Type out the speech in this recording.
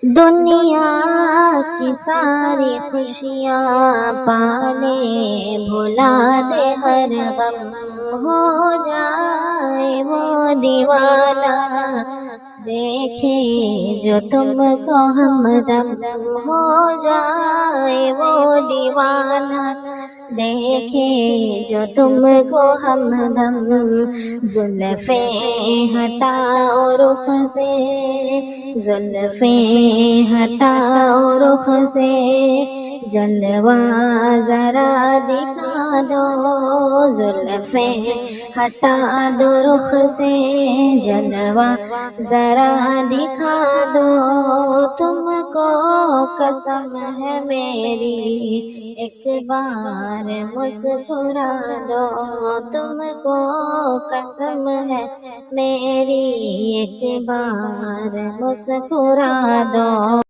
دنیا کی ساری خوشیاں پالے، بھلا دے ہر غم، ہو جائے وہ دیوانہ، دیکھے جو تم کو ہمدم، ہو جائے وہ دیوانہ، دیکھے جو تم کو ہمدم۔ زلفیں ہٹاؤ رخ سے، زلفیں ہٹاؤ رخ سے، جلوہ ذرا دکھا دو، زلفیں ہٹا دو رخ سے، جلوہ ذرا دکھا دو، تم کو قسم ہے میری ایک بار مسکرا دو، تم کو قسم ہے میری ایک بار مسکرا دو۔